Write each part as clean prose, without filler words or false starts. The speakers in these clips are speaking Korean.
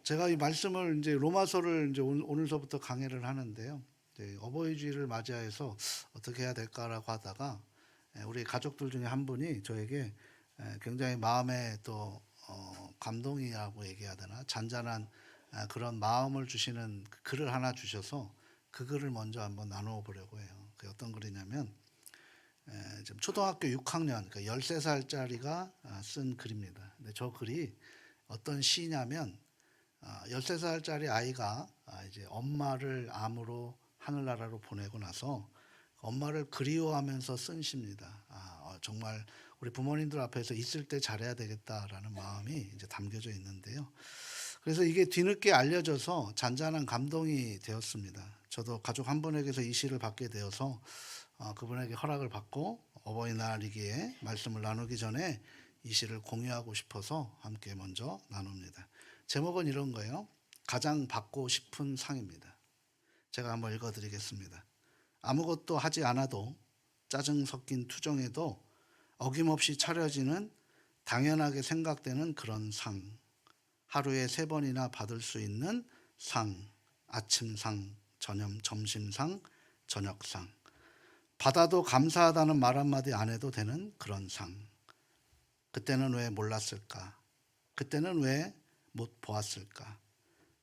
제가 이 말씀을 이제 로마서를 이제 오늘서부터 강해를 하는데요. 이제 어버이 주일을 맞이해서 어떻게 해야 될까라고 하다가 우리 가족들 중에 한 분이 저에게 굉장히 마음에 또 감동이라고 얘기해야 되나 잔잔한 그런 마음을 주시는 그 글을 하나 주셔서 그 글을 먼저 한번 나누어 보려고 해요. 그게 어떤 글이냐면 지금 초등학교 6학년 그러니까 13살짜리가 쓴 글입니다. 근데 저 글이 어떤 시냐면 13살짜리 아이가 이제 엄마를 암으로 하늘나라로 보내고 나서 엄마를 그리워하면서 쓴 시입니다. 정말 우리 부모님들 앞에서 있을 때 잘해야 되겠다라는 마음이 이제 담겨져 있는데요. 그래서 이게 뒤늦게 알려져서 잔잔한 감동이 되었습니다. 저도 가족 한 분에게서 이 시를 받게 되어서 그분에게 허락을 받고 어버이날이기에 말씀을 나누기 전에 이 시를 공유하고 싶어서 함께 먼저 나눕니다. 제목은 이런 거예요. 가장 받고 싶은 상입니다. 제가 한번 읽어드리겠습니다. 아무것도 하지 않아도 짜증 섞인 투정에도 어김없이 차려지는 당연하게 생각되는 그런 상. 하루에 3번이나 받을 수 있는 상. 아침상, 점심상, 저녁상. 받아도 감사하다는 말 한마디 안 해도 되는 그런 상. 그때는 왜 몰랐을까? 그때는 왜 못 보았을까?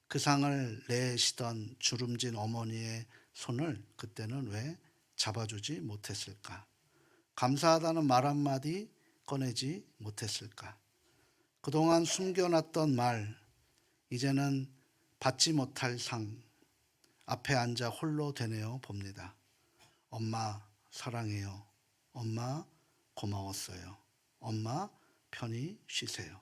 그 상을 내쉬던 주름진 어머니의 손을 그때는 왜 잡아주지 못했을까? 감사하다는 말 한마디 꺼내지 못했을까? 그동안 숨겨놨던 말, 이제는 받지 못할 상, 앞에 앉아 홀로 되뇌어 봅니다. 엄마 사랑해요. 엄마 고마웠어요. 엄마 편히 쉬세요.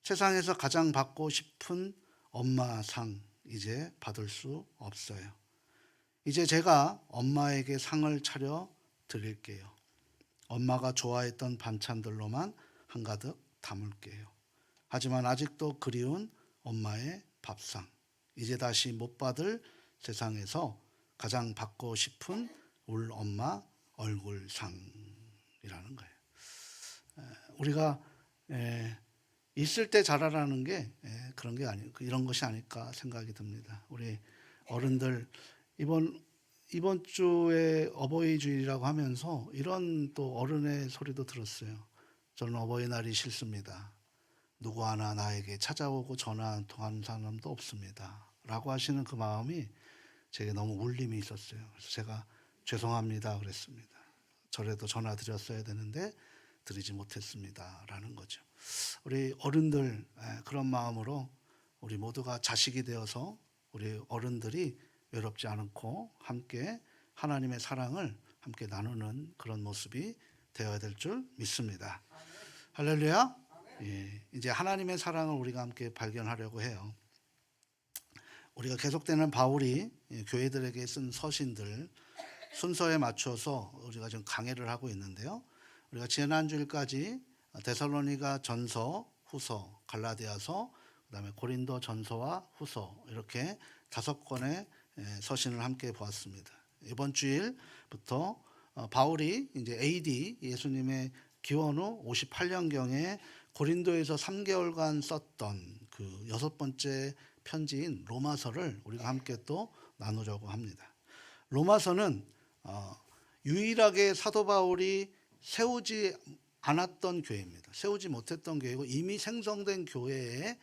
세상에서 가장 받고 싶은 엄마 상 이제 받을 수 없어요. 이제 제가 엄마에게 상을 차려 드릴게요. 엄마가 좋아했던 반찬들로만 한가득 담을게요. 하지만 아직도 그리운 엄마의 밥상. 이제 다시 못 받을 세상에서 가장 받고 싶은 울 엄마 얼굴상이라는 거예요. 우리가 있을 때 잘하라는 게 그런 게 아니고 이런 것이 아닐까 생각이 듭니다. 우리 어른들 이번 주에 어버이 주일이라고 하면서 이런 또 어른의 소리도 들었어요. 저는 어버이날이 싫습니다. 누구 하나 나에게 찾아오고 전화 한 통 한 사람도 없습니다. 라고 하시는 그 마음이 제게 너무 울림이 있었어요. 그래서 제가 죄송합니다 그랬습니다. 저래도 전화 드렸어야 되는데 드리지 못했습니다. 라는 거죠. 우리 어른들 그런 마음으로 우리 모두가 자식이 되어서 우리 어른들이 외롭지 않고 함께 하나님의 사랑을 함께 나누는 그런 모습이 되어야 될 줄 믿습니다. 할렐루야. 이제 하나님의 사랑을 우리가 함께 발견하려고 해요. 우리가 계속되는 바울이 교회들에게 쓴 서신들 순서에 맞춰서 우리가 지금 강해를 하고 있는데요. 우리가 지난주일까지 데살로니가 전서, 후서, 갈라디아서, 그다음에 고린도 전서와 후서 이렇게 5권의 서신을 함께 보았습니다. 이번 주일부터 바울이 이제 AD 예수님의 기원 후 58년경에 고린도에서 3개월간 썼던 그 6번째 편지인 로마서를 우리가 함께 또 나누려고 합니다. 로마서는 유일하게 사도 바울이 세우지 않았던 교회입니다. 세우지 못했던 교회고 이미 생성된 교회에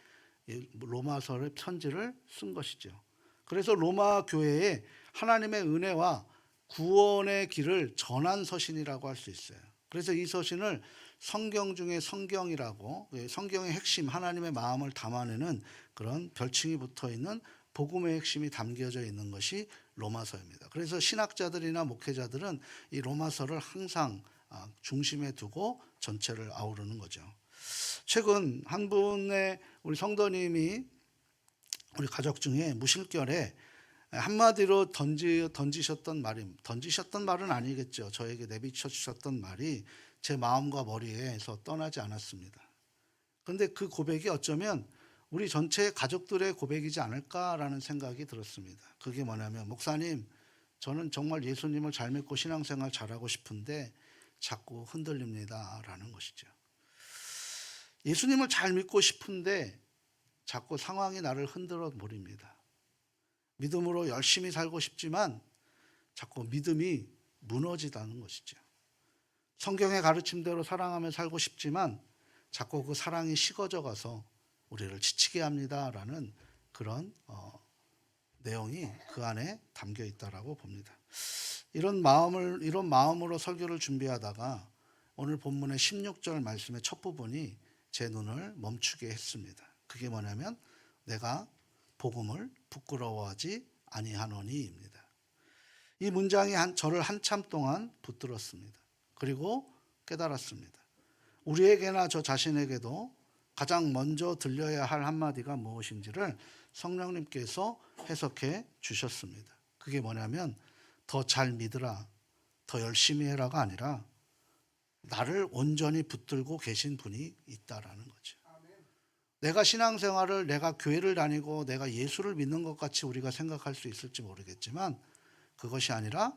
로마서를 편지를 쓴 것이죠. 그래서 로마 교회에 하나님의 은혜와 구원의 길을 전한 서신이라고 할 수 있어요. 그래서 이 서신을 성경 중에 성경이라고, 성경의 핵심 하나님의 마음을 담아내는 그런 별칭이 붙어있는 복음의 핵심이 담겨져 있는 것이 로마서입니다. 그래서 신학자들이나 목회자들은 이 로마서를 항상 중심에 두고 전체를 아우르는 거죠. 최근 한 분의 우리 성도님이 우리 가족 중에 무실결에 한마디로 던지셨던 말은 아니겠죠. 저에게 내비쳐 주셨던 말이 제 마음과 머리에서 떠나지 않았습니다. 그런데 그 고백이 어쩌면 우리 전체 가족들의 고백이지 않을까라는 생각이 들었습니다. 그게 뭐냐면, 목사님, 저는 정말 예수님을 잘 믿고 신앙생활 잘하고 싶은데 자꾸 흔들립니다 라는 것이죠. 예수님을 잘 믿고 싶은데 자꾸 상황이 나를 흔들어 버립니다. 믿음으로 열심히 살고 싶지만 자꾸 믿음이 무너지다는 것이죠. 성경의 가르침대로 사랑하며 살고 싶지만 자꾸 그 사랑이 식어져 가서 우리를 지치게 합니다라는 그런 내용이 그 안에 담겨 있다라고 봅니다. 이런 마음으로 설교를 준비하다가 오늘 본문의 16절 말씀의 첫 부분이 제 눈을 멈추게 했습니다. 그게 뭐냐면 내가 복음을 부끄러워하지 아니하노니입니다. 이 문장이 저를 한참 동안 붙들었습니다. 그리고 깨달았습니다. 우리에게나 저 자신에게도 가장 먼저 들려야 할 한마디가 무엇인지를 성령님께서 해석해 주셨습니다. 그게 뭐냐면 더 잘 믿으라, 더 열심히 해라가 아니라 나를 온전히 붙들고 계신 분이 있다라는 거죠. 내가 신앙생활을, 내가 교회를 다니고 내가 예수를 믿는 것 같이 우리가 생각할 수 있을지 모르겠지만 그것이 아니라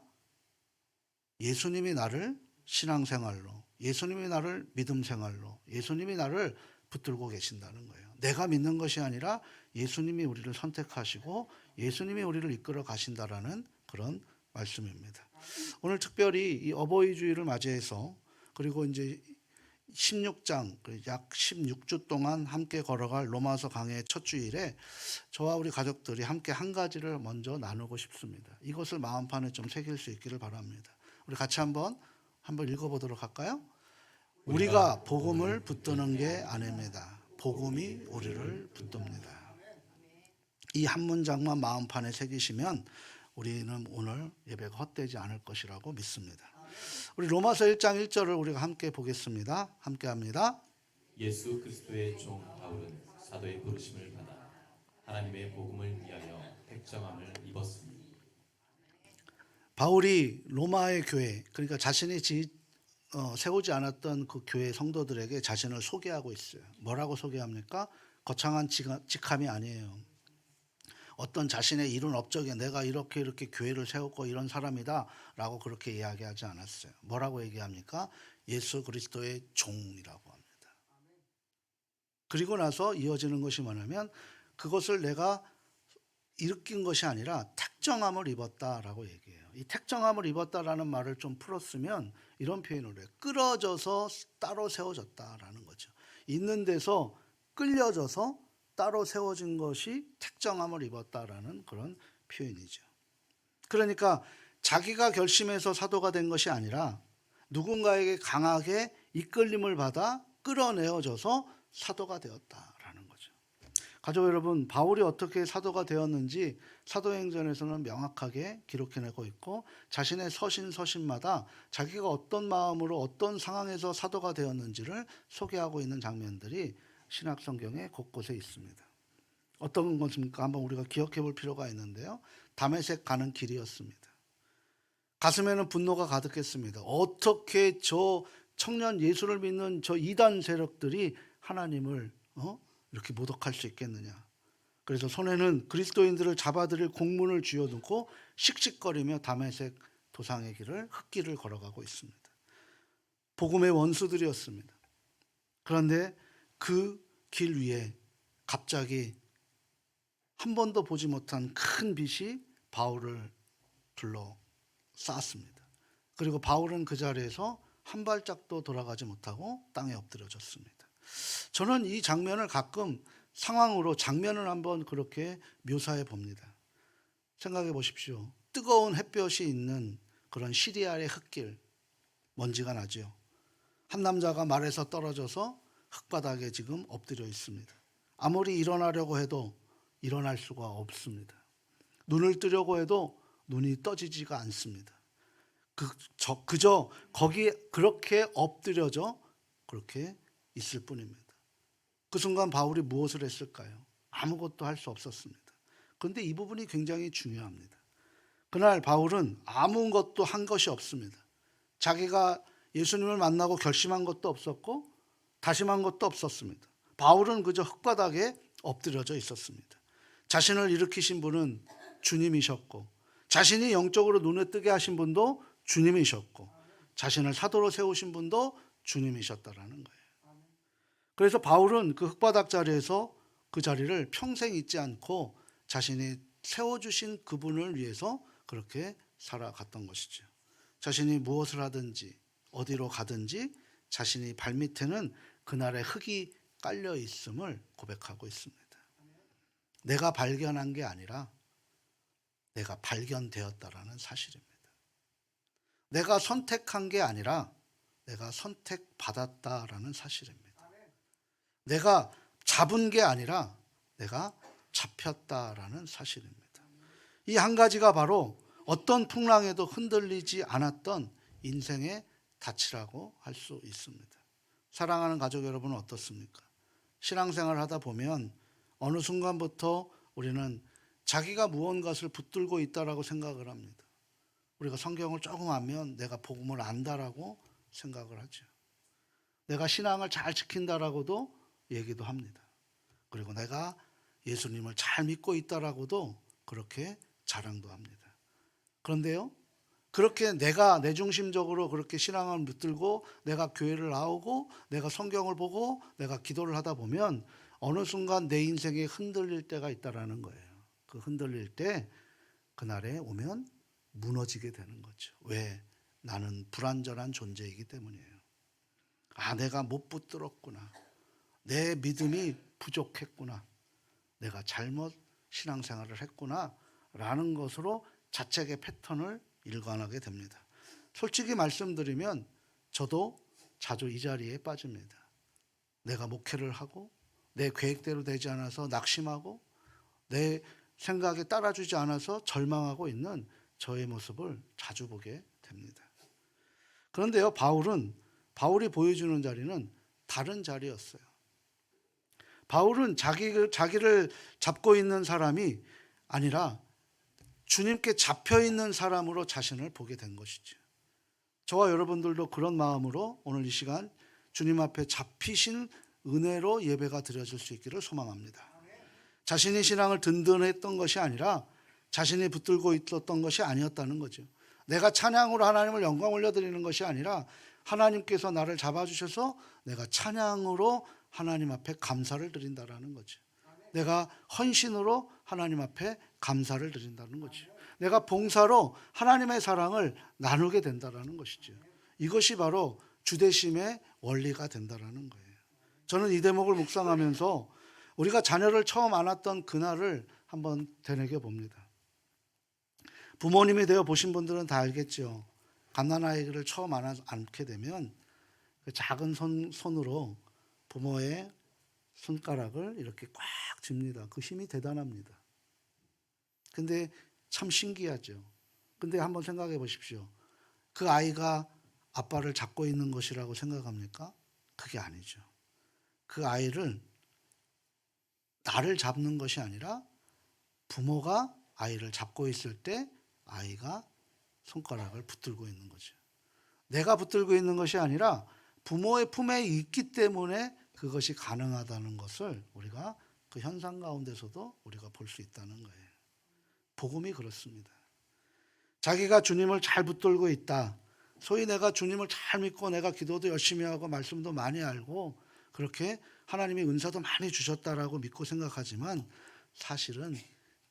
예수님이 나를 신앙생활로, 예수님이 나를 믿음생활로, 예수님이 나를 붙들고 계신다는 거예요. 내가 믿는 것이 아니라 예수님이 우리를 선택하시고 예수님이 우리를 이끌어 가신다라는 그런 말씀입니다. 오늘 특별히 이 어버이 주일을 맞이해서 그리고 이제 16장 약 16주 동안 함께 걸어갈 로마서 강의 첫 주일에 저와 우리 가족들이 함께 한 가지를 먼저 나누고 싶습니다. 이것을 마음판에 좀 새길 수 있기를 바랍니다. 우리 같이 한번 읽어보도록 할까요? 우리가 복음을 붙드는 게 아닙니다. 복음이 우리를 붙듭니다. 이 한 문장만 마음판에 새기시면 우리는 오늘 예배가 헛되지 않을 것이라고 믿습니다. 우리 로마서 1장 1절을 우리가 함께 보겠습니다. 함께 합니다. 예수 그리스도의 종 바울은 사도의 부르심을 받아 하나님의 복음을 위하여 택정함을 입었으니. 바울이 로마의 교회, 그러니까 자신이 세우지 않았던 그 교회 성도들에게 자신을 소개하고 있어요. 뭐라고 소개합니까? 거창한 직함이 아니에요. 어떤 자신의 이룬 업적에 내가 이렇게 교회를 세웠고 이런 사람이다 라고 그렇게 이야기하지 않았어요. 뭐라고 얘기합니까? 예수 그리스도의 종이라고 합니다. 그리고 나서 이어지는 것이 뭐냐면 그것을 내가 일으킨 것이 아니라 택정함을 입었다라고 얘기해요. 이 택정함을 입었다라는 말을 좀 풀었으면 이런 표현을 해요. 끌어져서 따로 세워졌다라는 거죠. 있는 데서 끌려져서 따로 세워진 것이 택정함을 입었다라는 그런 표현이죠. 그러니까 자기가 결심해서 사도가 된 것이 아니라 누군가에게 강하게 이끌림을 받아 끌어내어져서 사도가 되었다라는 거죠. 가족 여러분, 바울이 어떻게 사도가 되었는지 사도행전에서는 명확하게 기록해내고 있고 자신의 서신마다 자기가 어떤 마음으로 어떤 상황에서 사도가 되었는지를 소개하고 있는 장면들이 신약성경에 곳곳에 있습니다. 어떤 것입니까? 한번 우리가 기억해 볼 필요가 있는데요. 다메섹 가는 길이었습니다. 가슴에는 분노가 가득했습니다. 어떻게 저 청년 예수를 믿는 저 이단 세력들이 하나님을 이렇게 모독할 수 있겠느냐. 그래서 손에는 그리스도인들을 잡아들일 공문을 쥐어놓고 씩씩거리며 다메섹 도상의 길을 흙길을 걸어가고 있습니다. 복음의 원수들이었습니다. 그런데 그 길 위에 갑자기 한 번도 보지 못한 큰 빛이 바울을 둘러쌌습니다. 그리고 바울은 그 자리에서 한 발짝도 돌아가지 못하고 땅에 엎드려졌습니다. 저는 이 장면을 가끔 상황으로 장면을 한번 그렇게 묘사해 봅니다. 생각해 보십시오. 뜨거운 햇볕이 있는 그런 시리아의 흙길, 먼지가 나죠. 한 남자가 말에서 떨어져서 흙바닥에 지금 엎드려 있습니다. 아무리 일어나려고 해도 일어날 수가 없습니다. 눈을 뜨려고 해도 눈이 떠지지가 않습니다. 그저 거기에 그렇게 엎드려져 그렇게 있을 뿐입니다. 그 순간 바울이 무엇을 했을까요? 아무것도 할 수 없었습니다. 그런데 이 부분이 굉장히 중요합니다. 그날 바울은 아무것도 한 것이 없습니다. 자기가 예수님을 만나고 결심한 것도 없었고 다짐한 것도 없었습니다. 바울은 그저 흙바닥에 엎드려져 있었습니다. 자신을 일으키신 분은 주님이셨고 자신이 영적으로 눈에 뜨게 하신 분도 주님이셨고 자신을 사도로 세우신 분도 주님이셨다라는 거예요. 그래서 바울은 그 흙바닥 자리에서 그 자리를 평생 잊지 않고 자신이 세워주신 그분을 위해서 그렇게 살아갔던 것이죠. 자신이 무엇을 하든지 어디로 가든지 자신이 발밑에는 그날의 흙이 깔려 있음을 고백하고 있습니다. 내가 발견한 게 아니라 내가 발견되었다라는 사실입니다. 내가 선택한 게 아니라 내가 선택받았다라는 사실입니다. 내가 잡은 게 아니라 내가 잡혔다라는 사실입니다. 이 한 가지가 바로 어떤 풍랑에도 흔들리지 않았던 인생의 닻이라고 할 수 있습니다. 사랑하는 가족 여러분은 어떻습니까? 신앙생활을 하다 보면 어느 순간부터 우리는 자기가 무언가를 붙들고 있다라고 생각을 합니다. 우리가 성경을 조금 알면 내가 복음을 안다라고 생각을 하죠. 내가 신앙을 잘 지킨다라고도 얘기도 합니다. 그리고 내가 예수님을 잘 믿고 있다라고도 그렇게 자랑도 합니다. 그런데요, 그렇게 내가 내중심적으로 그렇게 신앙을 붙들고 내가 교회를 나오고 내가 성경을 보고 내가 기도를 하다 보면 어느 순간 내 인생에 흔들릴 때가 있다라는 거예요. 그 흔들릴 때 그날에 오면 무너지게 되는 거죠. 왜? 나는 불완전한 존재이기 때문이에요. 내가 못 붙들었구나. 내 믿음이 부족했구나. 내가 잘못 신앙생활을 했구나. 라는 것으로 자책의 패턴을 일관하게 됩니다. 솔직히 말씀드리면 저도 자주 이 자리에 빠집니다. 내가 목회를 하고 내 계획대로 되지 않아서 낙심하고 내 생각에 따라주지 않아서 절망하고 있는 저의 모습을 자주 보게 됩니다. 그런데요, 바울이 보여주는 자리는 다른 자리였어요. 바울은 자기를 잡고 있는 사람이 아니라 주님께 잡혀 있는 사람으로 자신을 보게 된 것이죠. 저와 여러분들도 그런 마음으로 오늘 이 시간 주님 앞에 잡히신 은혜로 예배가 드려질 수 있기를 소망합니다. 자신의 신앙을 든든했던 것이 아니라 자신이 붙들고 있었던 것이 아니었다는 거죠. 내가 찬양으로 하나님을 영광 올려드리는 것이 아니라 하나님께서 나를 잡아주셔서 내가 찬양으로 하나님 앞에 감사를 드린다라는 거죠. 내가 헌신으로 하나님 앞에 감사를 드린다는 거죠. 내가 봉사로 하나님의 사랑을 나누게 된다라는 것이죠. 이것이 바로 주대심의 원리가 된다라는 거예요. 저는 이 대목을 묵상하면서 우리가 자녀를 처음 안았던 그날을 한번 되새겨 봅니다. 부모님이 되어 보신 분들은 다 알겠죠. 갓난아이를 처음 안게 되면 그 작은 손으로 부모의 손가락을 이렇게 꽉 쥡니다. 그 힘이 대단합니다. 근데 참 신기하죠. 근데 한번 생각해 보십시오. 그 아이가 아빠를 잡고 있는 것이라고 생각합니까? 그게 아니죠. 그 아이를 나를 잡는 것이 아니라 부모가 아이를 잡고 있을 때 아이가 손가락을 붙들고 있는 거죠. 내가 붙들고 있는 것이 아니라 부모의 품에 있기 때문에 그것이 가능하다는 것을 우리가 그 현상 가운데서도 우리가 볼 수 있다는 거예요. 복음이 그렇습니다. 자기가 주님을 잘 붙들고 있다. 소위 내가 주님을 잘 믿고 내가 기도도 열심히 하고 말씀도 많이 알고 그렇게 하나님이 은사도 많이 주셨다라고 믿고 생각하지만 사실은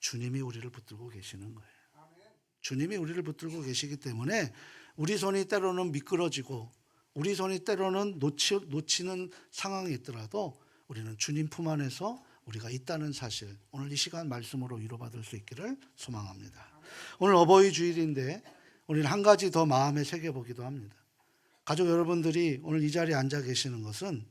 주님이 우리를 붙들고 계시는 거예요. 주님이 우리를 붙들고 계시기 때문에 우리 손이 때로는 미끄러지고 우리 손이 때로는 놓치는 상황이 있더라도 우리는 주님 품 안에서 우리가 있다는 사실, 오늘 이 시간 말씀으로 위로받을 수 있기를 소망합니다. 오늘 어버이 주일인데 우리는 한 가지 더 마음에 새겨보기도 합니다. 가족 여러분들이 오늘 이 자리에 앉아 계시는 것은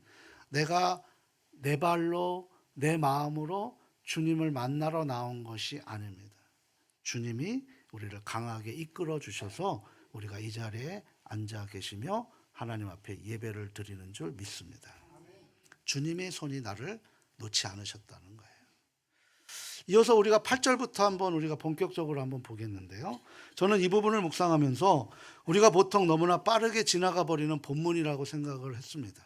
내가 내 발로 내 마음으로 주님을 만나러 나온 것이 아닙니다. 주님이 우리를 강하게 이끌어 주셔서 우리가 이 자리에 앉아 계시며 하나님 앞에 예배를 드리는 줄 믿습니다. 주님의 손이 나를 놓지 않으셨다는 거예요. 이어서 우리가 8절부터 한번 우리가 본격적으로 한번 보겠는데요. 저는 이 부분을 묵상하면서 우리가 보통 너무나 빠르게 지나가 버리는 본문이라고 생각을 했습니다.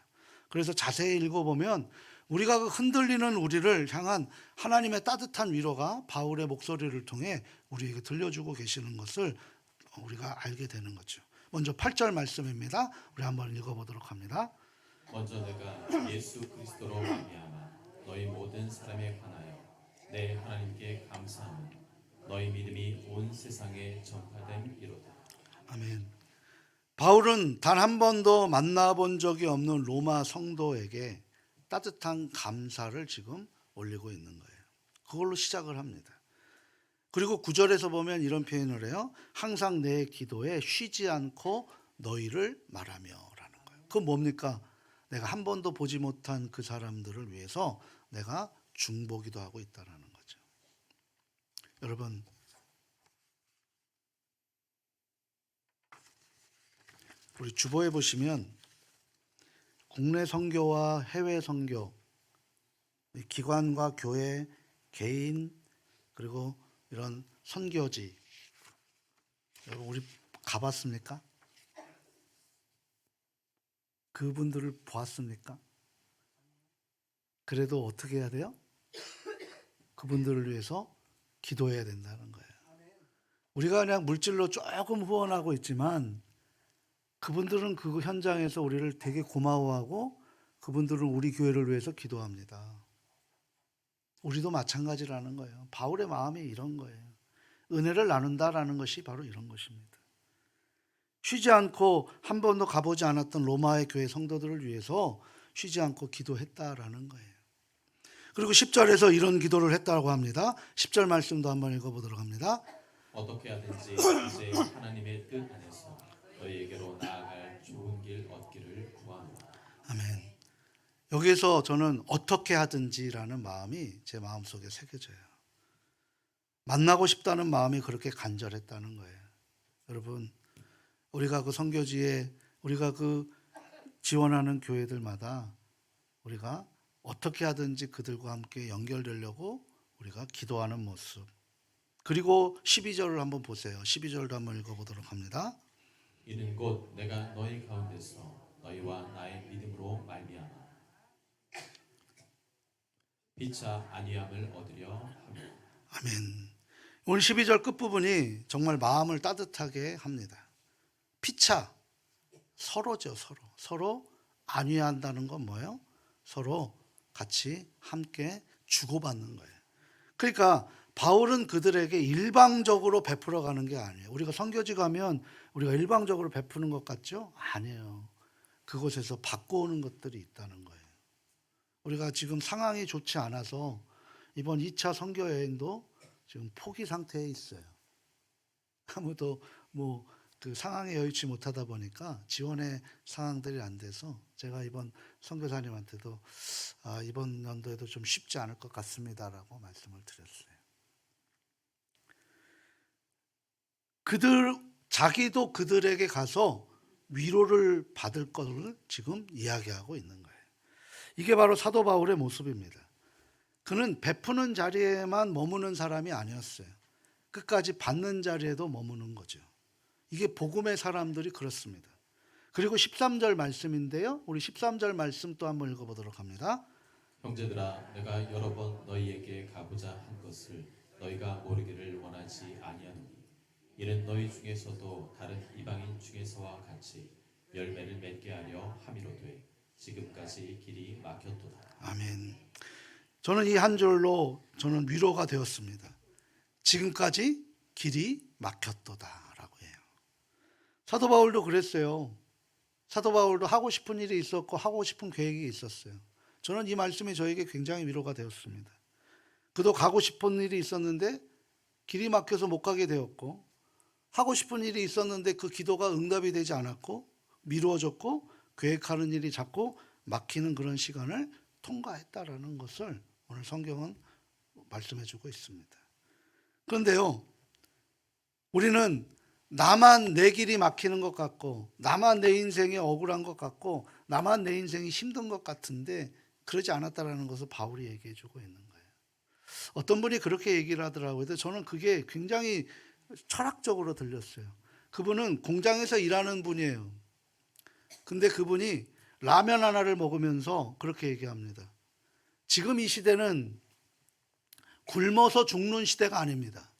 그래서 자세히 읽어보면 우리가 그 흔들리는 우리를 향한 하나님의 따뜻한 위로가 바울의 목소리를 통해 우리에게 들려주고 계시는 것을 우리가 알게 되는 거죠. 먼저 8절 말씀입니다. 우리 한번 읽어보도록 합니다. 먼저 내가 예수 그리스도로 말미암아 너희 모든 사람에 관하여 내 하나님께 감사하는 너희 믿음이 온 세상에 전파됨이로다. 아멘. 바울은 단 한 번도 만나본 적이 없는 로마 성도에게 따뜻한 감사를 지금 올리고 있는 거예요. 그걸로 시작을 합니다. 그리고 9절에서 보면 이런 표현을 해요. 항상 내 기도에 쉬지 않고 너희를 말하며 라는 거예요. 그건 뭡니까? 내가 한 번도 보지 못한 그 사람들을 위해서 내가 중보기도 하고 있다는 거죠. 여러분, 우리 주보에 보시면 국내 선교와 해외 선교, 기관과 교회, 개인, 그리고 이런 선교지, 여러분 우리 가봤습니까? 그분들을 보았습니까? 그래도 어떻게 해야 돼요? 그분들을 위해서 기도해야 된다는 거예요. 우리가 그냥 물질로 조금 후원하고 있지만 그분들은 그 현장에서 우리를 되게 고마워하고 그분들은 우리 교회를 위해서 기도합니다. 우리도 마찬가지라는 거예요. 바울의 마음이 이런 거예요. 은혜를 나눈다라는 것이 바로 이런 것입니다. 쉬지 않고 한 번도 가보지 않았던 로마의 교회 성도들을 위해서 쉬지 않고 기도했다라는 거예요. 그리고 10절에서 이런 기도를 했다고 합니다. 10절 말씀도 한번 읽어보도록 합니다. 어떻게 하든지 이제 하나님의 뜻 안에서 너희에게로 나아갈 좋은 길 얻기를 구하노라. 아멘. 여기에서 저는 어떻게 하든지라는 마음이 제 마음속에 새겨져요. 만나고 싶다는 마음이 그렇게 간절했다는 거예요. 여러분, 우리가 그 선교지에 우리가 그 지원하는 교회들마다 우리가 어떻게 하든지 그들과 함께 연결되려고 우리가 기도하는 모습. 그리고 12절을 한번 보세요. 12절도 한번 읽어보도록 합니다. 이는 곧 내가 너희 가운데서 너희와 나의 믿음으로 말미암아 피차 안위함을 얻으려 함이라. 아멘. 오늘 12절 끝부분이 정말 마음을 따뜻하게 합니다. 피차, 서로죠. 서로 안위한다는 건 뭐예요? 서로 같이 함께 주고받는 거예요. 그러니까 바울은 그들에게 일방적으로 베풀어 가는 게 아니에요. 우리가 선교지 가면 우리가 일방적으로 베푸는 것 같죠? 아니에요. 그곳에서 받고 오는 것들이 있다는 거예요. 우리가 지금 상황이 좋지 않아서 이번 2차 선교 여행도 지금 포기 상태에 있어요. 아무도 그 상황에 여의치 못하다 보니까 지원의 상황들이 안 돼서 제가 이번 선교사님한테도 이번 연도에도 좀 쉽지 않을 것 같습니다라고 말씀을 드렸어요. 자기도 그들에게 가서 위로를 받을 것을 지금 이야기하고 있는 거예요. 이게 바로 사도 바울의 모습입니다. 그는 베푸는 자리에만 머무는 사람이 아니었어요. 끝까지 받는 자리에도 머무는 거죠. 이게 복음의 사람들이 그렇습니다. 그리고 13절 말씀인데요. 우리 13절 말씀 또 한번 읽어보도록 합니다. 형제들아 내가 여러 번 너희에게 가고자 한 것을 너희가 모르기를 원하지 아니하노니 이는 너희 중에서도 다른 이방인 중에서와 같이 열매를 맺게 하려 함이로되 지금까지 길이 막혔도다. 아멘. 저는 이 한 절로 저는 위로가 되었습니다. 지금까지 길이 막혔도다라고 해요. 사도 바울도 그랬어요. 사도 바울도 하고 싶은 일이 있었고 하고 싶은 계획이 있었어요. 저는 이 말씀이 저에게 굉장히 위로가 되었습니다. 그도 가고 싶은 일이 있었는데 길이 막혀서 못 가게 되었고 하고 싶은 일이 있었는데 그 기도가 응답이 되지 않았고 미루어졌고 계획하는 일이 자꾸 막히는 그런 시간을 통과했다라는 것을 오늘 성경은 말씀해주고 있습니다. 그런데요, 우리는 나만 내 길이 막히는 것 같고 나만 내 인생이 억울한 것 같고 나만 내 인생이 힘든 것 같은데 그러지 않았다라는 것을 바울이 얘기해주고 있는 거예요. 어떤 분이 그렇게 얘기를 하더라고요. 근데 저는 그게 굉장히 철학적으로 들렸어요. 그분은 공장에서 일하는 분이에요. 근데 그분이 라면 하나를 먹으면서 그렇게 얘기합니다. 지금 이 시대는 굶어서 죽는 시대가 아닙니다.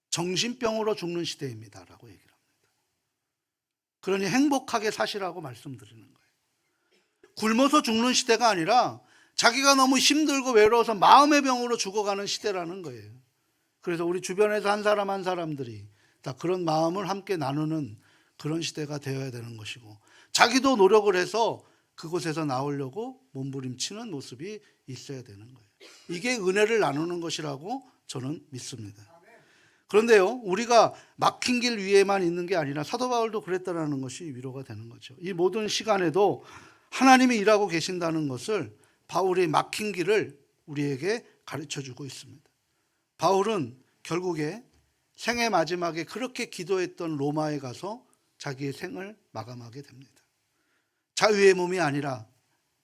정신병으로 죽는 시대입니다. 라고 얘기를 합니다. 그러니 행복하게 사시라고 말씀드리는 거예요. 굶어서 죽는 시대가 아니라 자기가 너무 힘들고 외로워서 마음의 병으로 죽어가는 시대라는 거예요. 그래서 우리 주변에서 한 사람 한 사람들이 다 그런 마음을 함께 나누는 그런 시대가 되어야 되는 것이고, 자기도 노력을 해서 그곳에서 나오려고 몸부림치는 모습이 있어야 되는 거예요. 이게 은혜를 나누는 것이라고 저는 믿습니다. 그런데요, 우리가 막힌 길 위에만 있는 게 아니라 사도 바울도 그랬다는 것이 위로가 되는 거죠. 이 모든 시간에도 하나님이 일하고 계신다는 것을 바울이 막힌 길을 우리에게 가르쳐 주고 있습니다. 바울은 결국에 생애 마지막에 그렇게 기도했던 로마에 가서 자기의 생을 마감하게 됩니다. 자유의 몸이 아니라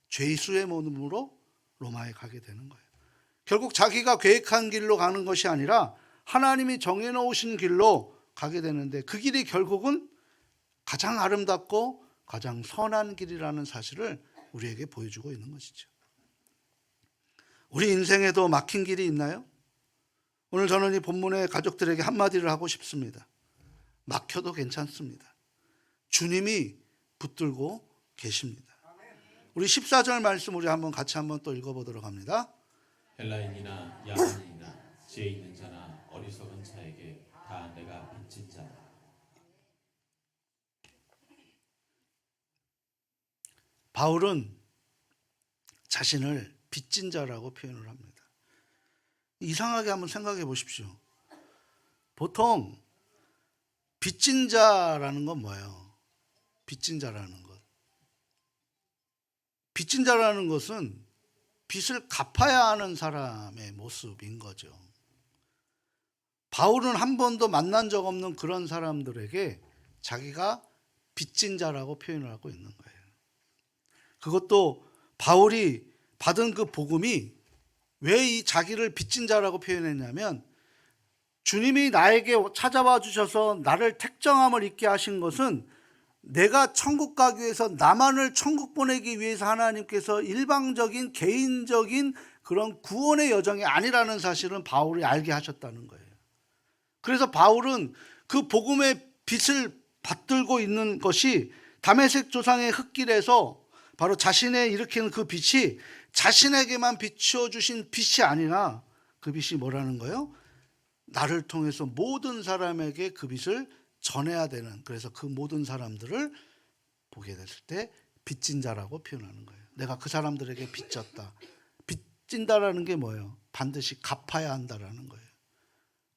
죄수의 몸으로 로마에 가게 되는 거예요. 결국 자기가 계획한 길로 가는 것이 아니라 하나님이 정해놓으신 길로 가게 되는데, 그 길이 결국은 가장 아름답고 가장 선한 길이라는 사실을 우리에게 보여주고 있는 것이죠. 우리 인생에도 막힌 길이 있나요? 오늘 저는 이 본문의 가족들에게 한마디를 하고 싶습니다. 막혀도 괜찮습니다. 주님이 붙들고 계십니다. 우리 14절 말씀 우리 같이 한번 또 읽어보도록 합니다. 헬라인이나 야만인이나 지혜 있는 자나 어리석은 자에게 다 내가 빚진 자다. 바울은 자신을 빚진 자라고 표현을 합니다. 이상하게 한번 생각해 보십시오. 보통 빚진 자라는 건 뭐예요? 빚진 자라는 것. 빚진 자라는 것은 빚을 갚아야 하는 사람의 모습인 거죠. 바울은 한 번도 만난 적 없는 그런 사람들에게 자기가 빚진 자라고 표현을 하고 있는 거예요. 그것도 바울이 받은 그 복음이 왜 이 자기를 빚진 자라고 표현했냐면, 주님이 나에게 찾아와 주셔서 나를 택정함을 잊게 하신 것은 내가 천국 가기 위해서, 나만을 천국 보내기 위해서 하나님께서 일방적인 개인적인 그런 구원의 여정이 아니라는 사실은 바울이 알게 하셨다는 거예요. 그래서 바울은 그 복음의 빛을 받들고 있는 것이 다메섹 조상의 흙길에서 바로 자신의 일으키는 그 빛이 자신에게만 비추어 주신 빛이 아니라, 그 빛이 뭐라는 거예요? 나를 통해서 모든 사람에게 그 빛을 전해야 되는, 그래서 그 모든 사람들을 보게 됐을 때 빚진 자라고 표현하는 거예요. 내가 그 사람들에게 빚졌다. 빚진다라는 게 뭐예요? 반드시 갚아야 한다라는 거예요.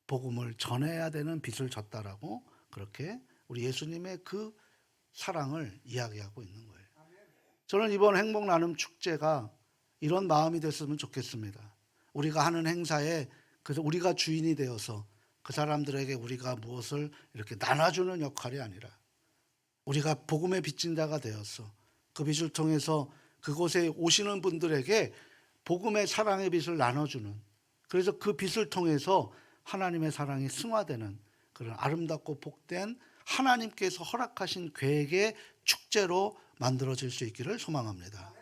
복음을 전해야 되는 빚을 졌다라고, 그렇게 우리 예수님의 그 사랑을 이야기하고 있는 거예요. 저는 이번 행복 나눔 축제가 이런 마음이 됐으면 좋겠습니다. 우리가 하는 행사에 그래서 우리가 주인이 되어서 그 사람들에게 우리가 무엇을 이렇게 나눠주는 역할이 아니라, 우리가 복음의 빚진 자가 되어서 그 빛을 통해서 그곳에 오시는 분들에게 복음의 사랑의 빛을 나눠주는, 그래서 그 빛을 통해서 하나님의 사랑이 승화되는 그런 아름답고 복된 하나님께서 허락하신 계획의 축제로 만들어질 수 있기를 소망합니다.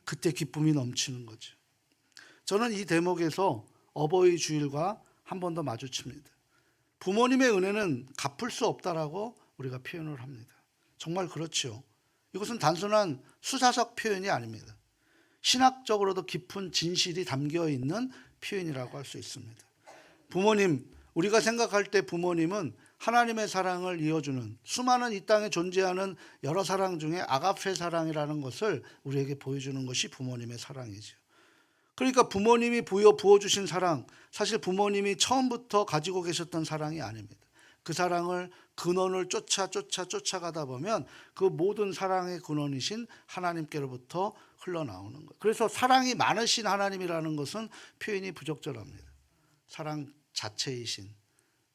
그때 기쁨이 넘치는 거죠. 저는 이 대목에서 어버이 주일과 한 번 더 마주칩니다. 부모님의 은혜는 갚을 수 없다라고 우리가 표현을 합니다. 정말 그렇죠. 이것은 단순한 수사적 표현이 아닙니다. 신학적으로도 깊은 진실이 담겨 있는 표현이라고 할 수 있습니다. 부모님, 우리가 생각할 때 부모님은 하나님의 사랑을 이어주는, 수많은 이 땅에 존재하는 여러 사랑 중에 아가페 사랑이라는 것을 우리에게 보여주는 것이 부모님의 사랑이죠. 그러니까 부모님이 부어주신 사랑, 사실 부모님이 처음부터 가지고 계셨던 사랑이 아닙니다. 그 사랑을, 근원을 쫓아가다 보면 그 모든 사랑의 근원이신 하나님께로부터 흘러나오는 거예요. 그래서 사랑이 많으신 하나님이라는 것은 표현이 부적절합니다. 사랑 자체이신,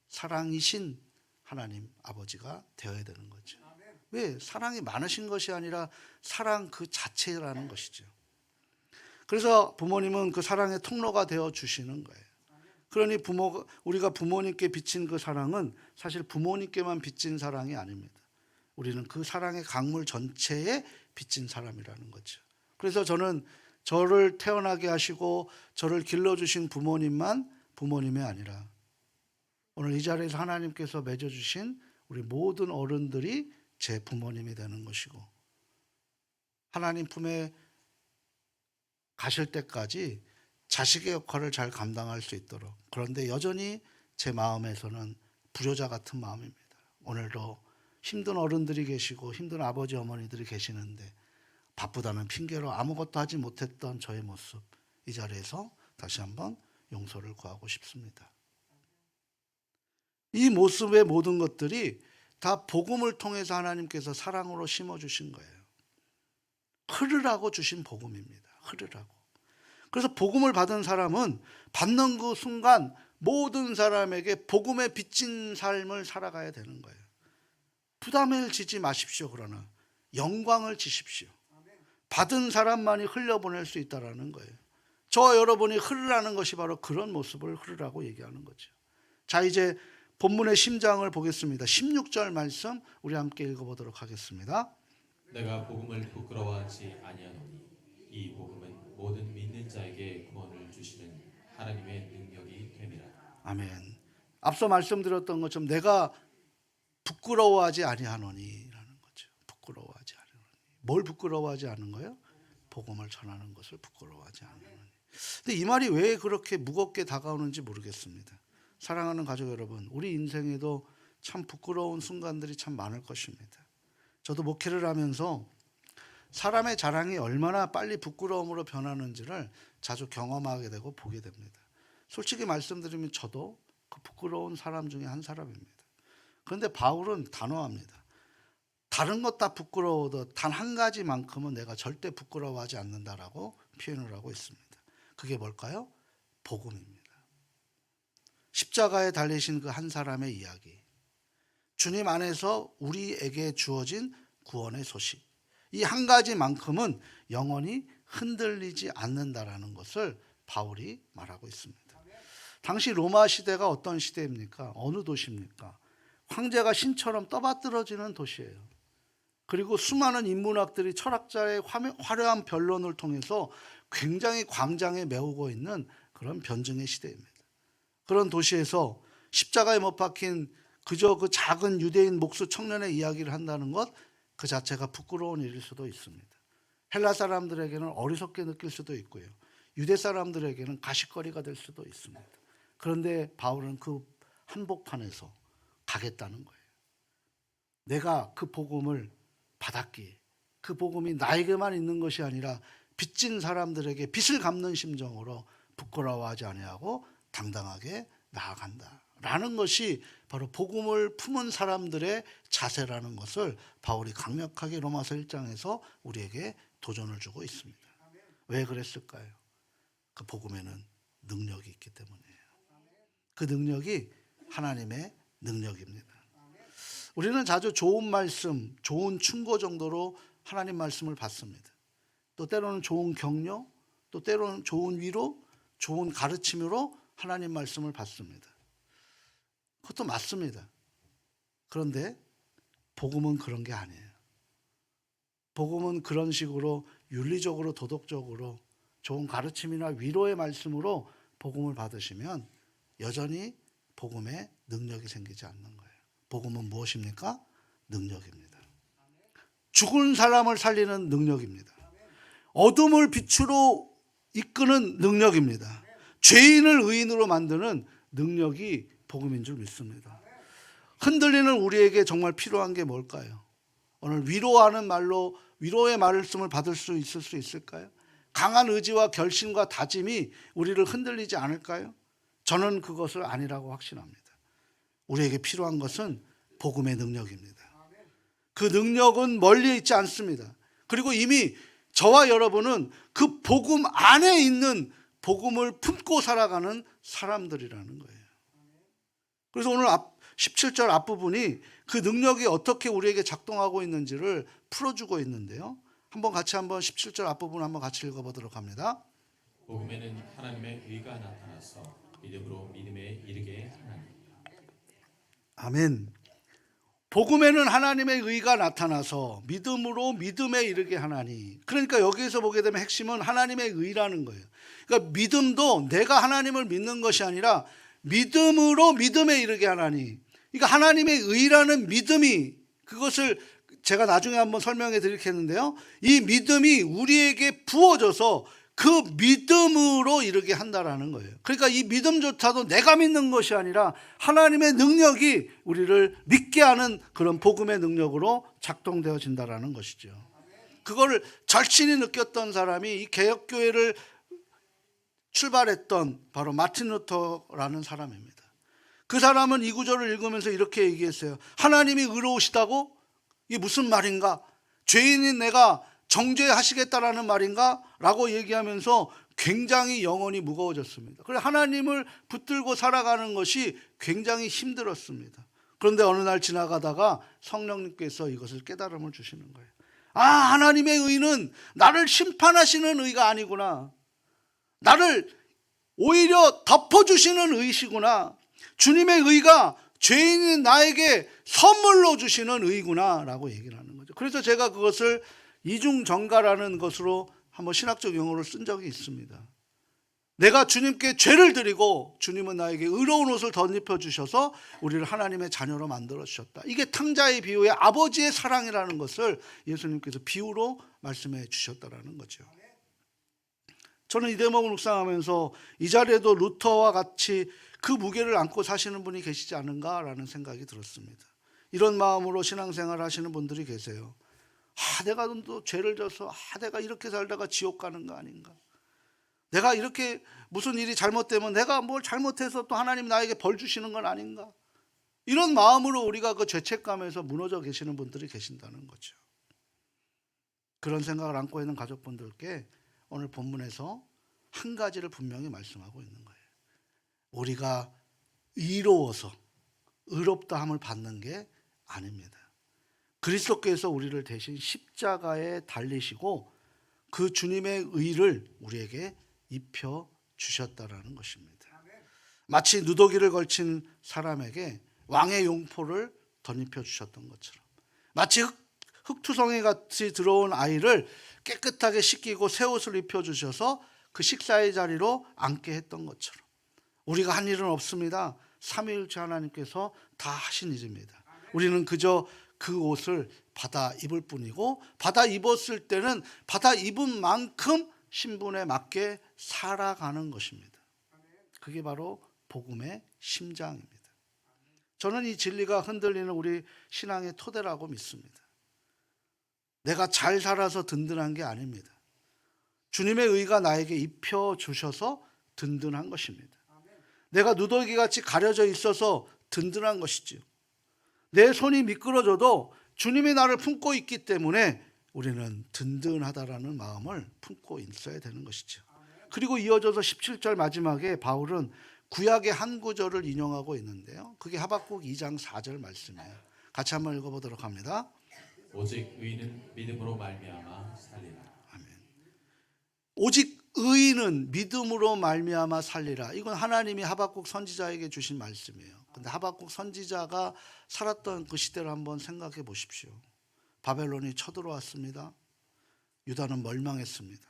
사랑이신 하나님 아버지가 되어야 되는 거죠. 왜? 사랑이 많으신 것이 아니라 사랑 그 자체라는 것이죠. 그래서 부모님은 그 사랑의 통로가 되어 주시는 거예요. 그러니 우리가 부모님께 비친 그 사랑은 사실 부모님께만 비친 사랑이 아닙니다. 우리는 그 사랑의 강물 전체에 비친 사람이라는 거죠. 그래서 저는 저를 태어나게 하시고 저를 길러주신 부모님만 부모님이 아니라, 오늘 이 자리에서 하나님께서 맺어주신 우리 모든 어른들이 제 부모님이 되는 것이고, 하나님 품에 가실 때까지 자식의 역할을 잘 감당할 수 있도록. 그런데 여전히 제 마음에서는 불효자 같은 마음입니다. 오늘도 힘든 어른들이 계시고 힘든 아버지 어머니들이 계시는데 바쁘다는 핑계로 아무것도 하지 못했던 저의 모습, 이 자리에서 다시 한번 용서를 구하고 싶습니다. 이 모습의 모든 것들이 다 복음을 통해서 하나님께서 사랑으로 심어주신 거예요. 흐르라고 주신 복음입니다. 흐르라고. 그래서 복음을 받은 사람은 받는 그 순간 모든 사람에게 복음에 비친 삶을 살아가야 되는 거예요. 부담을 지지 마십시오. 그러나 영광을 지십시오. 받은 사람만이 흘려보낼 수 있다는 거예요. 저와 여러분이 흐르라는 것이 바로 그런 모습을 흐르라고 얘기하는 거죠. 자, 이제 본문의 심장을 보겠습니다. 16절 말씀 우리 함께 읽어보도록 하겠습니다. 내가 복음을 부끄러워하지 아니하노니 이 복음은 모든 믿는 자에게 구원을 주시는 하나님의 능력이 됨이라. 아멘. 앞서 말씀드렸던 것처럼 내가 부끄러워하지 아니하노니라는 거죠. 부끄러워하지 아니하노니. 뭘 부끄러워하지 않은 거예요? 복음을 전하는 것을 부끄러워하지 않으노니. 근데 이 말이 왜 그렇게 무겁게 다가오는지 모르겠습니다. 사랑하는 가족 여러분, 우리 인생에도 참 부끄러운 순간들이 참 많을 것입니다. 저도 목회를 하면서 사람의 자랑이 얼마나 빨리 부끄러움으로 변하는지를 자주 경험하게 되고 보게 됩니다. 솔직히 말씀드리면 저도 그 부끄러운 사람 중에 한 사람입니다. 그런데 바울은 단호합니다. 다른 것 다 부끄러워도 단 한 가지만큼은 내가 절대 부끄러워하지 않는다라고 표현을 하고 있습니다. 그게 뭘까요? 복음입니다. 십자가에 달리신 그 한 사람의 이야기, 주님 안에서 우리에게 주어진 구원의 소식, 이 한 가지만큼은 영원히 흔들리지 않는다라는 것을 바울이 말하고 있습니다. 당시 로마 시대가 어떤 시대입니까? 어느 도시입니까? 황제가 신처럼 떠받들어지는 도시예요. 그리고 수많은 인문학들이 철학자의 화려한 변론을 통해서 굉장히 광장에 메우고 있는 그런 변증의 시대입니다. 그런 도시에서 십자가에 못 박힌 그저 그 작은 유대인 목수 청년의 이야기를 한다는 것 그 자체가 부끄러운 일일 수도 있습니다. 헬라 사람들에게는 어리석게 느낄 수도 있고요. 유대 사람들에게는 가십거리가 될 수도 있습니다. 그런데 바울은 그 한복판에서 가겠다는 거예요. 내가 그 복음을 받았기에 그 복음이 나에게만 있는 것이 아니라 빚진 사람들에게 빚을 갚는 심정으로 부끄러워하지 아니하고 당당하게 나아간다 라는 것이 바로 복음을 품은 사람들의 자세라는 것을 바울이 강력하게 로마서 1장에서 우리에게 도전을 주고 있습니다. 왜 그랬을까요? 그 복음에는 능력이 있기 때문이에요. 그 능력이 하나님의 능력입니다. 우리는 자주 좋은 말씀, 좋은 충고 정도로 하나님 말씀을 받습니다. 또 때로는 좋은 격려, 또 때로는 좋은 위로, 좋은 가르침으로 하나님 말씀을 받습니다. 그것도 맞습니다. 그런데 복음은 그런 게 아니에요. 복음은 그런 식으로 윤리적으로 도덕적으로 좋은 가르침이나 위로의 말씀으로 복음을 받으시면 여전히 복음에 능력이 생기지 않는 거예요. 복음은 무엇입니까? 능력입니다. 죽은 사람을 살리는 능력입니다. 어둠을 빛으로 이끄는 능력입니다. 죄인을 의인으로 만드는 능력이 복음인 줄 믿습니다. 흔들리는 우리에게 정말 필요한 게 뭘까요? 오늘 위로하는 말로 위로의 말씀을 받을 수 있을까요? 강한 의지와 결심과 다짐이 우리를 흔들리지 않을까요? 저는 그것을 아니라고 확신합니다. 우리에게 필요한 것은 복음의 능력입니다. 그 능력은 멀리 있지 않습니다. 그리고 이미 저와 여러분은 그 복음 안에 있는 복음을 품고 살아가는 사람들이라는 거예요. 그래서 오늘 17절 앞부분이 그 능력이 어떻게 우리에게 작동하고 있는지를 풀어주고 있는데요. 한번 17절 앞부분 한번 같이 읽어보도록 합니다. 복음에는 하나님의 의가 나타나서 믿음으로 믿음에 이르게 하나니. 아멘. 복음에는 하나님의 의가 나타나서 믿음으로 믿음에 이르게 하나니. 그러니까 여기에서 보게 되면 핵심은 하나님의 의라는 거예요. 그러니까 믿음도 내가 하나님을 믿는 것이 아니라 믿음으로 믿음에 이르게 하나니. 그러니까 하나님의 의라는 믿음이, 그것을 제가 나중에 한번 설명해 드리겠는데요. 이 믿음이 우리에게 부어져서 그 믿음으로 이르게 한다라는 거예요. 그러니까 이 믿음조차도 내가 믿는 것이 아니라 하나님의 능력이 우리를 믿게 하는 그런 복음의 능력으로 작동되어진다라는 것이죠. 그거를 절친히 느꼈던 사람이 이 개혁교회를 출발했던 바로 마틴 루터라는 사람입니다. 그 사람은 이 구절을 읽으면서 이렇게 얘기했어요. 하나님이 의로우시다고? 이게 무슨 말인가? 죄인인 내가 정죄하시겠다라는 말인가? 라고 얘기하면서 굉장히 영혼이 무거워졌습니다. 그래서 하나님을 붙들고 살아가는 것이 굉장히 힘들었습니다. 그런데 어느 날 지나가다가 성령님께서 이것을 깨달음을 주시는 거예요. 아, 하나님의 의는 나를 심판하시는 의가 아니구나. 나를 오히려 덮어주시는 의시구나. 주님의 의가 죄인인 나에게 선물로 주시는 의구나 라고 얘기를 하는 거죠. 그래서 제가 그것을 이중전가라는 것으로 한번 신학적 용어를 쓴 적이 있습니다. 내가 주님께 죄를 드리고 주님은 나에게 의로운 옷을 덧입혀 주셔서 우리를 하나님의 자녀로 만들어 주셨다. 이게 탕자의 비유의 아버지의 사랑이라는 것을 예수님께서 비유로 말씀해 주셨다라는 거죠. 저는 이 대목을 묵상하면서 이 자리에도 루터와 같이 그 무게를 안고 사시는 분이 계시지 않은가라는 생각이 들었습니다. 이런 마음으로 신앙생활을 하시는 분들이 계세요. 내가 또 죄를 져서 내가 이렇게 살다가 지옥 가는 거 아닌가? 내가 이렇게 무슨 일이 잘못되면 내가 뭘 잘못해서 또 하나님 나에게 벌 주시는 건 아닌가? 이런 마음으로 우리가 그 죄책감에서 무너져 계시는 분들이 계신다는 거죠. 그런 생각을 안고 있는 가족분들께 오늘 본문에서 한 가지를 분명히 말씀하고 있는 거예요. 우리가 의로워서 의롭다함을 받는 게 아닙니다. 그리스도께서 우리를 대신 십자가에 달리시고 그 주님의 의를 우리에게 입혀 주셨다라는 것입니다. 마치 누더기를 걸친 사람에게 왕의 용포를 덧입혀 주셨던 것처럼, 마치 흙투성이 같이 들어온 아이를 깨끗하게 씻기고 새 옷을 입혀 주셔서 그 식사의 자리로 앉게 했던 것처럼 우리가 한 일은 없습니다. 삼위일체 하나님께서 다 하신 일입니다. 우리는 그저 그 옷을 받아 입을 뿐이고, 받아 입었을 때는 받아 입은 만큼 신분에 맞게 살아가는 것입니다. 그게 바로 복음의 심장입니다. 저는 이 진리가 흔들리는 우리 신앙의 토대라고 믿습니다. 내가 잘 살아서 든든한 게 아닙니다. 주님의 의가 나에게 입혀 주셔서 든든한 것입니다. 내가 누더기같이 가려져 있어서 든든한 것이지요. 내 손이 미끄러져도 주님이 나를 품고 있기 때문에 우리는 든든하다라는 마음을 품고 있어야 되는 것이죠. 그리고 이어져서 17절 마지막에 바울은 구약의 한 구절을 인용하고 있는데요. 그게 하박국 2장 4절 말씀이에요. 같이 한번 읽어보도록 합니다. 오직 의인은 믿음으로 말미암아 살리라. 아멘. 오직 의인은 믿음으로 말미암아 살리라. 이건 하나님이 하박국 선지자에게 주신 말씀이에요. 근데 하박국 선지자가 살았던 그 시대를 한번 생각해 보십시오. 바벨론이 쳐들어왔습니다. 유다는 멸망했습니다.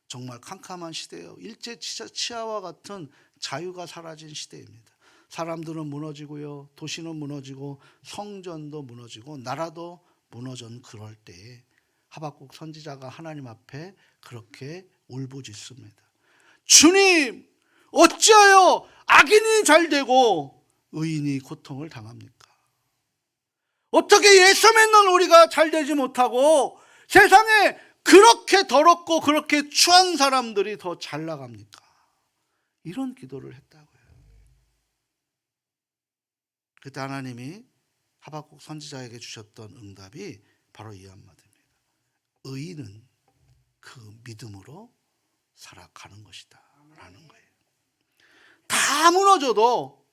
정말 캄캄한 시대예요. 일제 치하와 같은 자유가 사라진 시대입니다. 사람들은 무너지고요, 도시는 무너지고 성전도 무너지고 나라도 무너진 그럴 때에 하박국 선지자가 하나님 앞에 그렇게 울부짖습니다. 주님, 어찌하여 악인이 잘되고 의인이 고통을 당합니까? 어떻게 예수 믿는 우리가 잘되지 못하고 세상에 그렇게 더럽고 그렇게 추한 사람들이 더 잘 나갑니까? 이런 기도를 했다고요. 그때 하나님이 하박국 선지자에게 주셨던 응답이 바로 이 한마디입니다. 의인은 그 믿음으로 살아가는 것이다 라는 거예요. 다 무너져도,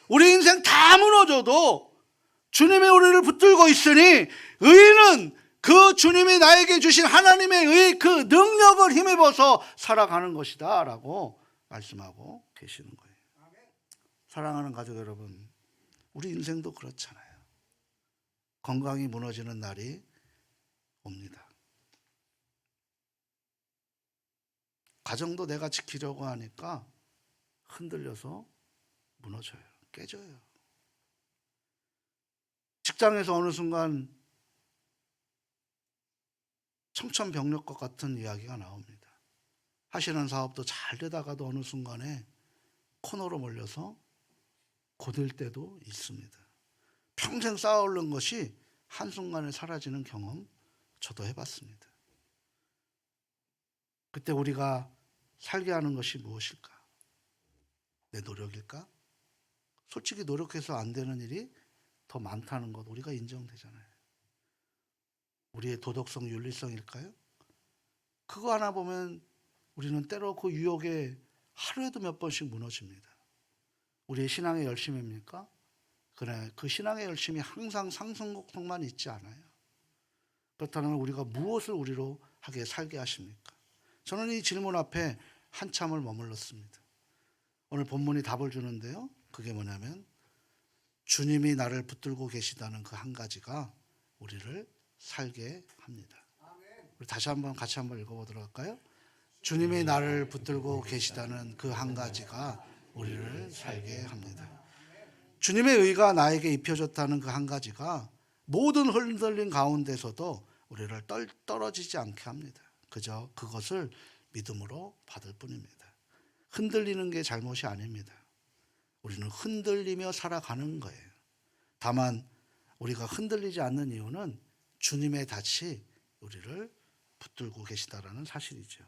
우리 인생 다 무너져도 주님이 우리를 붙들고 있으니 의인은 그 주님이 나에게 주신 하나님의 의, 그 능력을 힘입어서 살아가는 것이다 라고 말씀하고 계시는 거예요. 사랑하는 가족 여러분, 우리 인생도 그렇잖아요. 건강이 무너지는 날이 옵니다. 가정도 내가 지키려고 하니까 흔들려서 무너져요. 깨져요. 직장에서 어느 순간 청천벽력과 같은 이야기가 나옵니다. 하시는 사업도 잘 되다가도 어느 순간에 코너로 몰려서 고될 때도 있습니다. 평생 쌓아올린 것이 한순간에 사라지는 경험 저도 해봤습니다. 그때 우리가 살게 하는 것이 무엇일까? 내 노력일까? 솔직히 노력해서 안 되는 일이 더 많다는 것 우리가 인정되잖아요. 우리의 도덕성, 윤리성일까요? 그거 하나 보면 우리는 때로 그 유혹에 하루에도 몇 번씩 무너집니다. 우리의 신앙의 열심입니까? 그래, 그 신앙의 열심이 항상 상승곡성만 있지 않아요. 그렇다면 우리가 무엇을 우리로 하게 살게 하십니까? 저는 이 질문 앞에 한참을 머물렀습니다. 오늘 본문이 답을 주는데요. 그게 뭐냐면 주님이 나를 붙들고 계시다는 그 한 가지가 우리를 살게 합니다. 우리 다시 한번 같이 한번 읽어보도록 할까요? 주님이 나를 붙들고 계시다는 그 한 가지가 우리를 살게 합니다. 주님의 의가 나에게 입혀졌다는 그 한 가지가 모든 흔들림 가운데서도 우리를 떨어지지 않게 합니다. 그저 그것을 믿음으로 받을 뿐입니다. 흔들리는 게 잘못이 아닙니다. 우리는 흔들리며 살아가는 거예요. 다만 우리가 흔들리지 않는 이유는 주님의 닻이 우리를 붙들고 계시다라는 사실이죠.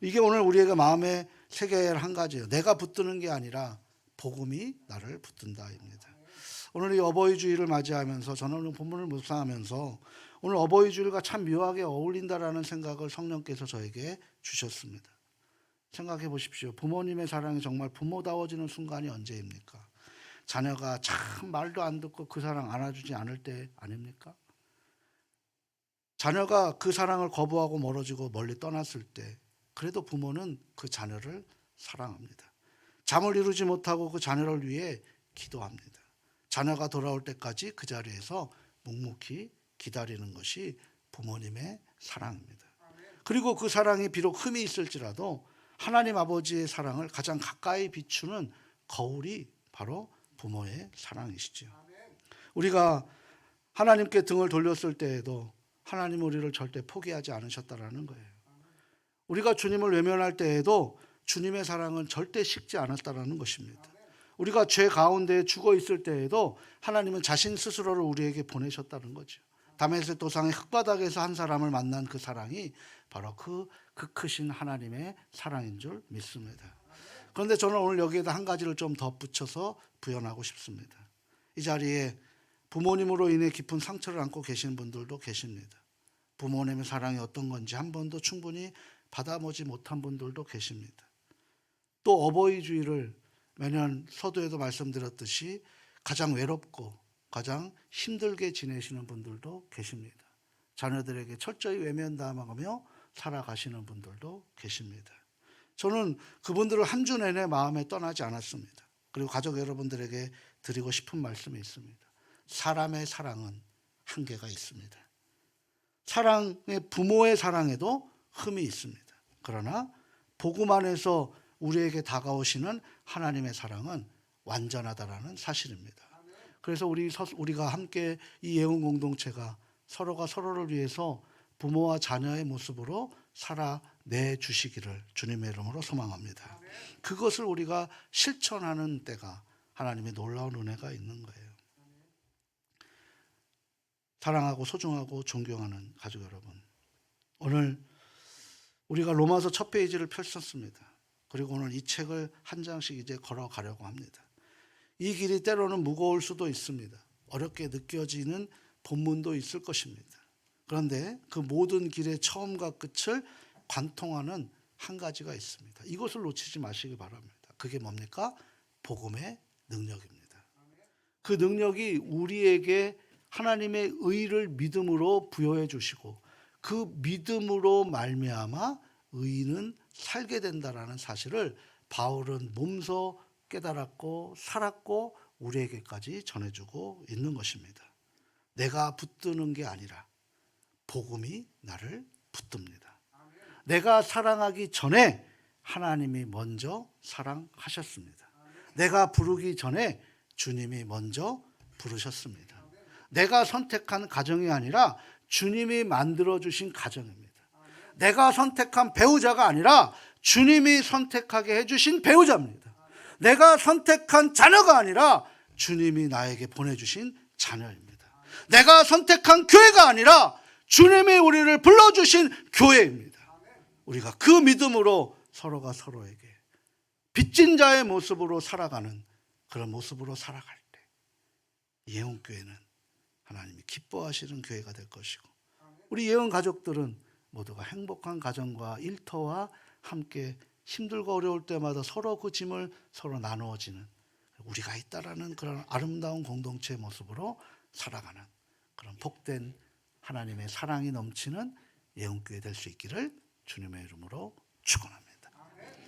이게 오늘 우리에게 마음에 새겨야 할 한 가지예요. 내가 붙드는 게 아니라 복음이 나를 붙든다입니다. 오늘 이 어버이 주일을 맞이하면서 저는 오늘 본문을 묵상하면서 오늘 어버이 주일과 참 묘하게 어울린다라는 생각을 성령께서 저에게 주셨습니다. 생각해 보십시오. 부모님의 사랑이 정말 부모다워지는 순간이 언제입니까? 자녀가 참 말도 안 듣고 그 사랑 안아주지 않을 때 아닙니까? 자녀가 그 사랑을 거부하고 멀어지고 멀리 떠났을 때 그래도 부모는 그 자녀를 사랑합니다. 잠을 이루지 못하고 그 자녀를 위해 기도합니다. 자녀가 돌아올 때까지 그 자리에서 묵묵히 기다리는 것이 부모님의 사랑입니다. 그리고 그 사랑이 비록 흠이 있을지라도 하나님 아버지의 사랑을 가장 가까이 비추는 거울이 바로 부모의 사랑이시죠. 우리가 하나님께 등을 돌렸을 때에도 하나님 우리를 절대 포기하지 않으셨다라는 거예요. 우리가 주님을 외면할 때에도 주님의 사랑은 절대 식지 않았다라는 것입니다. 우리가 죄 가운데 죽어 있을 때에도 하나님은 자신 스스로를 우리에게 보내셨다는 거죠. 다메섹 도상의 흙바닥에서 한 사람을 만난 그 사랑이 바로 그 크신 하나님의 사랑인 줄 믿습니다. 그런데 저는 오늘 여기에다 한 가지를 좀 덧붙여서 부연하고 싶습니다. 이 자리에 부모님으로 인해 깊은 상처를 안고 계시는 분들도 계십니다. 부모님의 사랑이 어떤 건지 한 번도 충분히 받아보지 못한 분들도 계십니다. 또 어버이 주일을 매년 서두에도 말씀드렸듯이 가장 외롭고 가장 힘들게 지내시는 분들도 계십니다. 자녀들에게 철저히 외면당하며 살아가시는 분들도 계십니다. 저는 그분들을 한 주 내내 마음에 떠나지 않았습니다. 그리고 가족 여러분들에게 드리고 싶은 말씀이 있습니다. 사람의 사랑은 한계가 있습니다. 사랑의 부모의 사랑에도 흠이 있습니다. 그러나 복음 안에서 우리에게 다가오시는 하나님의 사랑은 완전하다라는 사실입니다. 그래서 우리가 함께 이 예언 공동체가 서로가 서로를 위해서 부모와 자녀의 모습으로 살아내 주시기를 주님의 이름으로 소망합니다. 그것을 우리가 실천하는 때가 하나님의 놀라운 은혜가 있는 거예요. 사랑하고 소중하고 존경하는 가족 여러분, 오늘 우리가 로마서 첫 페이지를 펼쳤습니다. 그리고 오늘 이 책을 한 장씩 이제 걸어가려고 합니다. 이 길이 때로는 무거울 수도 있습니다. 어렵게 느껴지는 본문도 있을 것입니다. 그런데 그 모든 길의 처음과 끝을 관통하는 한 가지가 있습니다. 이것을 놓치지 마시기 바랍니다. 그게 뭡니까? 복음의 능력입니다. 그 능력이 우리에게 하나님의 의를 믿음으로 부여해 주시고 그 믿음으로 말미암아 의인은 살게 된다라는 사실을 바울은 몸소 깨달았고 살았고 우리에게까지 전해주고 있는 것입니다. 내가 붙드는 게 아니라 복음이 나를 붙듭니다. 내가 사랑하기 전에 하나님이 먼저 사랑하셨습니다. 내가 부르기 전에 주님이 먼저 부르셨습니다. 내가 선택한 가정이 아니라 주님이 만들어주신 가정입니다. 내가 선택한 배우자가 아니라 주님이 선택하게 해주신 배우자입니다. 내가 선택한 자녀가 아니라 주님이 나에게 보내주신 자녀입니다. 내가 선택한 교회가 아니라 주님이 우리를 불러주신 교회입니다. 우리가 그 믿음으로 서로가 서로에게 빚진 자의 모습으로 살아가는 그런 모습으로 살아갈 때 예언교회는 하나님이 기뻐하시는 교회가 될 것이고, 우리 예언 가족들은 모두가 행복한 가정과 일터와 함께 힘들고 어려울 때마다 서로 그 짐을 서로 나누어지는 우리가 있다라는 그런 아름다운 공동체의 모습으로 살아가는 그런 복된 하나님의 사랑이 넘치는 예언교회 될 수 있기를 주님의 이름으로 축원합니다.